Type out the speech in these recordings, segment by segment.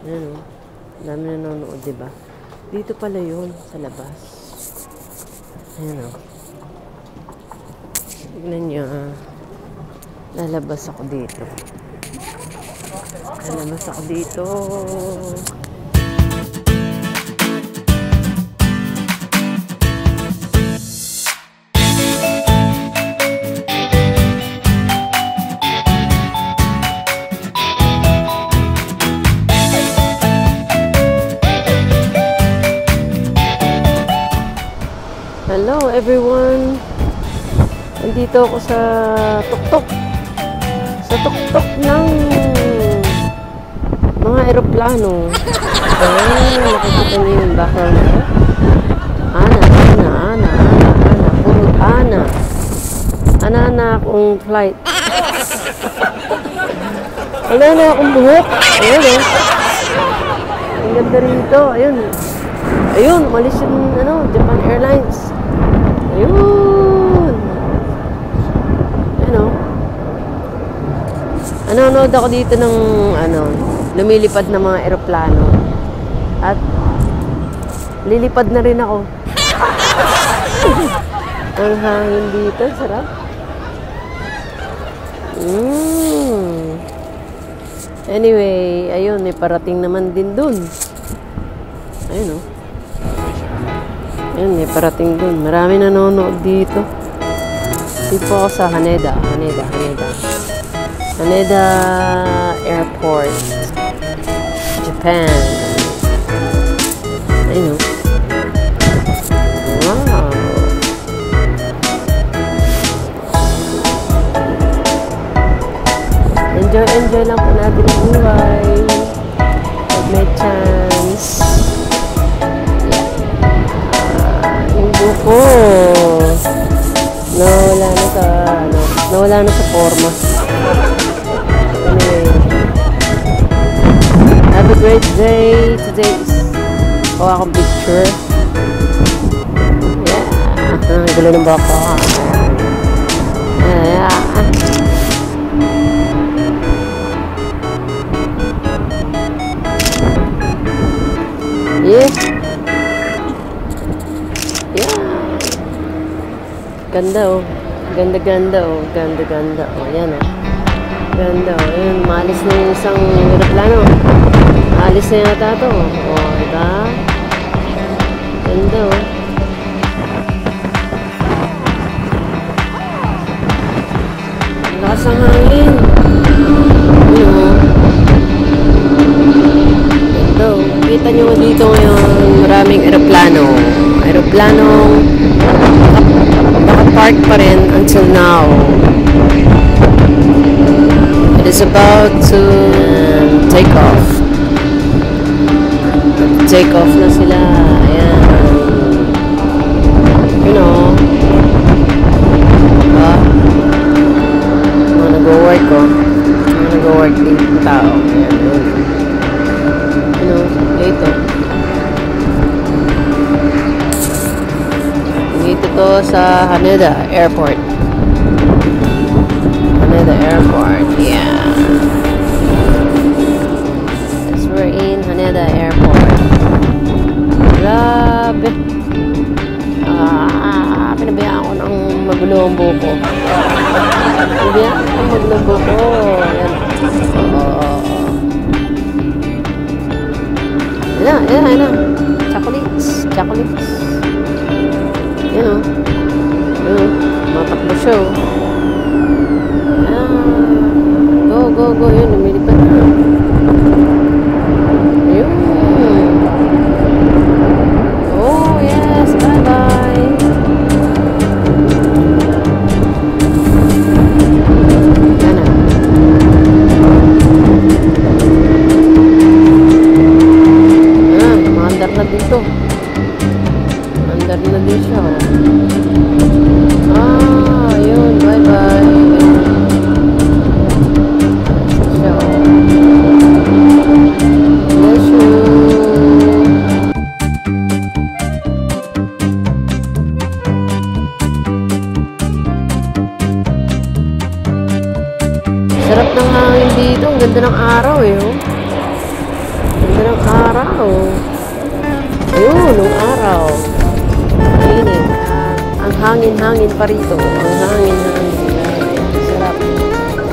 Ayan o. Dami nanonood, diba? Dito pala yun, sa labas. Ayan o. Tignan nyo. Lalabas ako dito. Lalabas ako dito. Hello everyone! Nandito ako sa tuktok. Sa tuktok ng mga eroplano. Ayan, nakikita niyo yung background ko. Ana. Puro Ana. Ana akong flight. Ana akong buhok. Ayan o. Ang ganda rito. Ayun, umalis yung Japan Airlines. Ayun. Nanonood ako dito ng lumilipad na mga eroplano. At lilipad na rin ako. Ang hangin dito, sarap. Anyway, ayun, may parating naman din dun. Ayun o. Ayun, may parating dun. Marami nanonood dito. Dito ako sa Haneda Airport, Japan. Ayun o. Wow. Enjoy lang po natin ang buhay. Pag may chance. Yung buko. Nawala na sa forma. Anyway. Have a great day. Today is akong picture. Yeah. Ang gulo ng baka. Yeah. Yeah. Yeah. Ganda oh. Ganda oh. Ganda oh. Yan oh. Ganda oh. Ayun, maalis na yung isang aeroplano. Maalis na yata ito. Oh, diba? Ganda oh. Lakas ang hangin. Ganda oh. Kita nyo dito ngayon, maraming aeroplanong nakapark pa rin until now. It is about to take off. Take off na sila. Ayan. Nag-work ko. Nag-work din yung tao. Ayan. Ito. Dito to sa Haneda Airport. Yeah. Yes, we're in Haneda Airport. Grabe. Pinabayaan ko ng magulo ang buko. Pinabayaan ko ng magulo ang buko. Ayan. Ayan. Chocolates. Ayan o. Matakbo siya o. Go. Yun, lumilipad na. Ayun. Oh, yes. Bye-bye. Yan na. Maandar na dito. Maandar na din siya o. Ayun. Bye-bye. Sarap ng hangin dito. Ang ganda ng araw eh. Oh. Ang Ganda ng araw. Ayun, nung araw. Mainit. Ang hangin-hangin pa rito. Ang hangin-hangin. Sarap.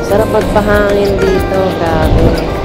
Sarap magpahangin dito. Grabe.